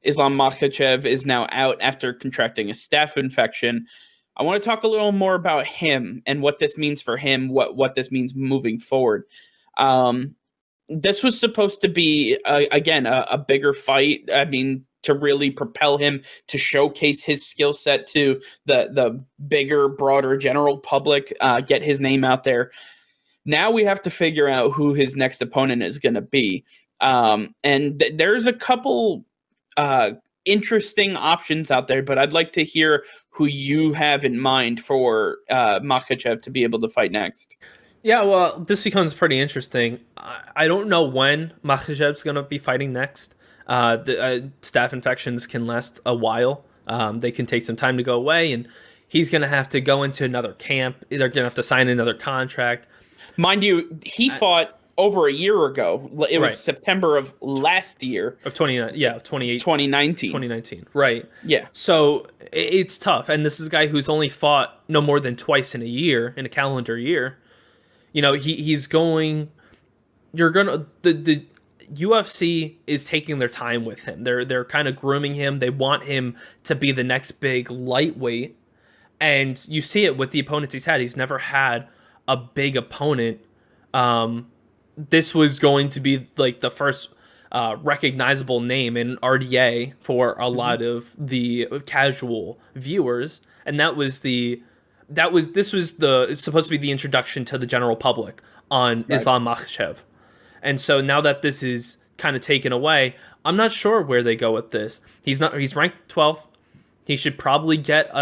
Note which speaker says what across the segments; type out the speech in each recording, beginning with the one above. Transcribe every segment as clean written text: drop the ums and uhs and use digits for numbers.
Speaker 1: Islam Makhachev is now out after contracting a staph infection. I want to talk a little more about him and what this means for him, what this means moving forward. This was supposed to be, again, a bigger fight. I mean, to really propel him, to showcase his skill set to the bigger, broader general public, get his name out there. Now we have to figure out who his next opponent is going to be. There's a couple interesting options out there, but I'd like to hear who you have in mind for Makhachev to be able to fight next.
Speaker 2: Yeah, well, this becomes pretty interesting. I don't know when Makhachev's going to be fighting next. The staph infections can last a while. They can take some time to go away, and he's going to have to go into another camp. They're going to have to sign another contract.
Speaker 1: Mind you, he fought over a year ago. It was September of last year.
Speaker 2: Of 2019. 2019, right.
Speaker 1: Yeah.
Speaker 2: So it's tough. And this is a guy who's only fought no more than twice in a year, in a calendar year. You know, he's going... The UFC is taking their time with him. They're kind of grooming him. They want him to be the next big lightweight. And you see it with the opponents he's had. He's never had a big opponent. This was going to be like the first recognizable name in RDA for a lot of the casual viewers, and this was it's supposed to be the introduction to the general public on Islam Makhachev. And so now that this is kind of taken away, I'm not sure where they go with this. He's ranked 12th. He should probably get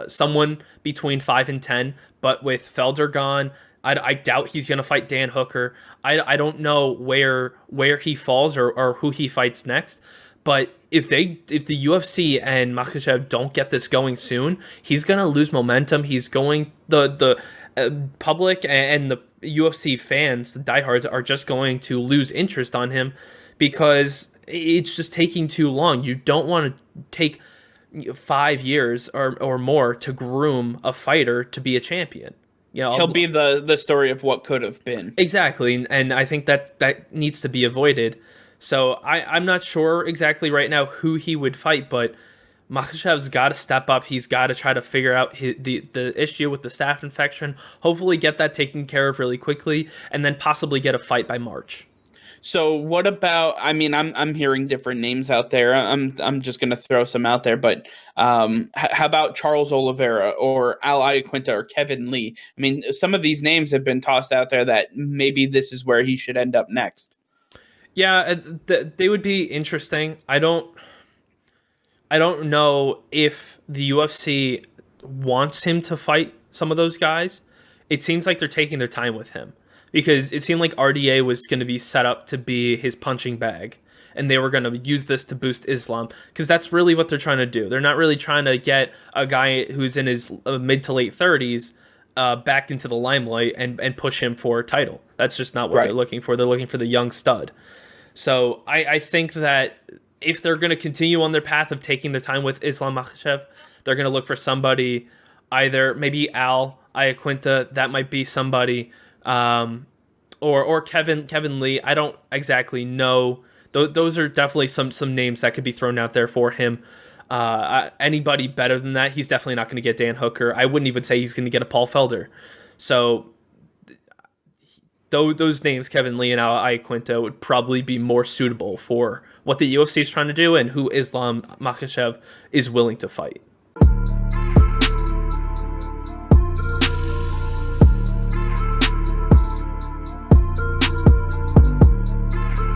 Speaker 2: someone between 5 and 10, but with Felder gone, I doubt he's going to fight Dan Hooker. I don't know where he falls or who he fights next. But if the UFC and Makhachev don't get this going soon, he's going to lose momentum. He's going the public and the UFC fans, the diehards, are just going to lose interest on him because it's just taking too long. You don't want to take 5 years or more to groom a fighter to be a champion. You know,
Speaker 1: he'll be the story of what could have been.
Speaker 2: Exactly, and I think that needs to be avoided. So I'm not sure exactly right now who he would fight, but Makhachev's got to step up. He's got to try to figure out the issue with the staph infection, hopefully get that taken care of really quickly, and then possibly get a fight by March.
Speaker 1: So what about? I mean, I'm hearing different names out there. I'm just gonna throw some out there, but how about Charles Oliveira or Al Iaquinta or Kevin Lee? I mean, some of these names have been tossed out there that maybe this is where he should end up next.
Speaker 2: Yeah, they would be interesting. I don't know if the UFC wants him to fight some of those guys. It seems like they're taking their time with him, because it seemed like RDA was going to be set up to be his punching bag, and they were going to use this to boost Islam, because that's really what they're trying to do. They're not really trying to get a guy who's in his mid to late 30s back into the limelight and push him for a title. That's just not what they're looking for. They're looking for the young stud. So I think that if they're going to continue on their path of taking their time with Islam Makhachev, they're going to look for somebody, either maybe Al Iaquinta, that might be somebody, or Kevin Lee. I don't exactly know. Those are definitely some names that could be thrown out there for him. Anybody better than that, he's definitely not going to get Dan Hooker. I wouldn't even say he's going to get a Paul Felder. So those names, Kevin Lee and Al Iaquinta, would probably be more suitable for what the UFC is trying to do and who Islam Makhachev is willing to fight.